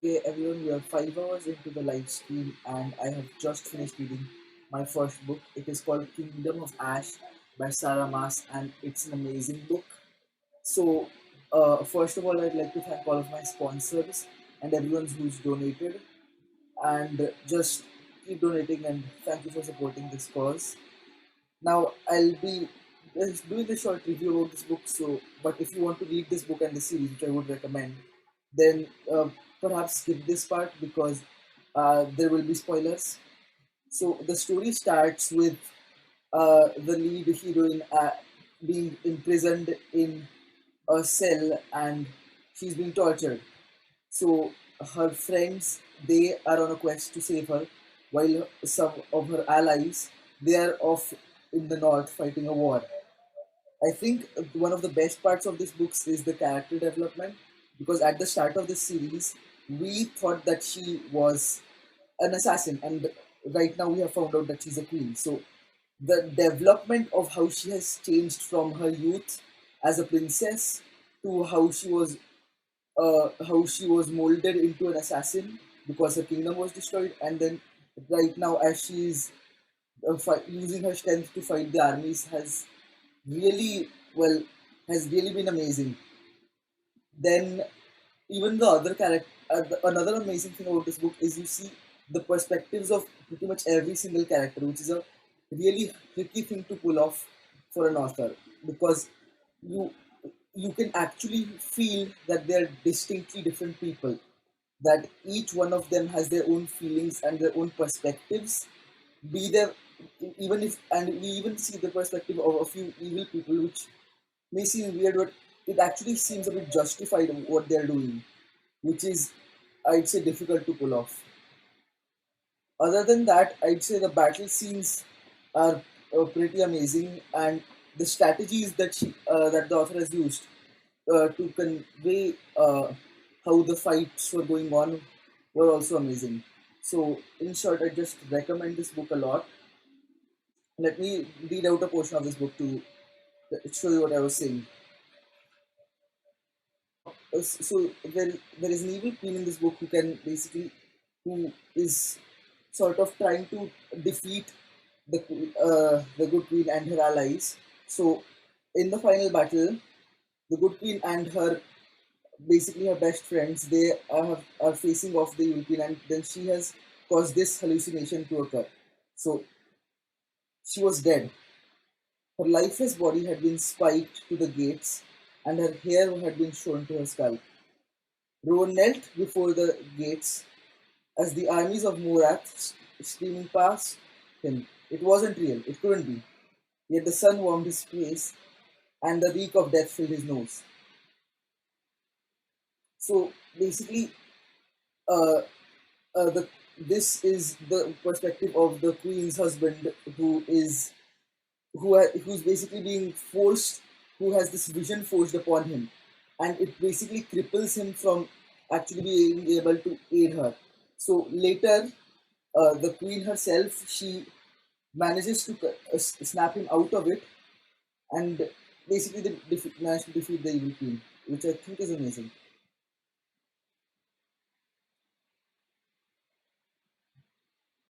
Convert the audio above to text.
Okay, everyone, we are 5 hours into the live stream, and I have just finished reading my first book. It is called Kingdom of Ash by Sarah Maas, and it's an amazing book. So, first of all, I'd like to thank all of my sponsors and everyone who's donated, and just keep donating and thank you for supporting this cause. Now, I'll be just doing a short review about this book. So, but if you want to read this book and the series, which I would recommend, then perhaps skip this part because there will be spoilers. So, the story starts with the lead heroine being imprisoned in a cell and she's being tortured. So, her friends they are on a quest to save her, while some of her allies they are off in the north fighting a war. I think one of the best parts of this book is the character development because at the start of this series, we thought that she was an assassin, and right now we have found out that she's a queen. So, the development of how she has changed from her youth as a princess to how she was molded into an assassin because her kingdom was destroyed, and then right now as she's using her strength to fight the armies really well has really been amazing. Then even the other character, another amazing thing about this book is you see the perspectives of pretty much every single character, which is a really tricky thing to pull off for an author because you you can actually feel that they're distinctly different people, that each one of them has their own feelings and their own perspectives, be there even if, and we even see the perspective of a few evil people which may seem weird, but it actually seems a bit justified of what they're doing, which is, I'd say, difficult to pull off. Other than that, I'd say the battle scenes are pretty amazing, and the strategies that the author has used to convey how the fights were going on were also amazing. So, in short, I just recommend this book a lot. Let me read out a portion of this book to show you what I was saying. So there is an evil queen in this book who can basically who is sort of trying to defeat the good queen and her allies. So in the final battle, the good queen and her basically her best friends are facing off the evil queen, and then she has caused this hallucination to occur. So she was dead. Her lifeless body had been spiked to the gates, and her hair had been shown to her scalp. Rowan knelt before the gates as the armies of Morath streaming past him. It wasn't real, it couldn't be. Yet the sun warmed his face and the reek of death filled his nose. So basically, uh, this is the perspective of the queen's husband who's basically being forced, who has this vision forced upon him, and it basically cripples him from actually being able to aid her. So later, the queen herself she manages to snap him out of it, and basically they manage to defeat the evil queen, which I think is amazing.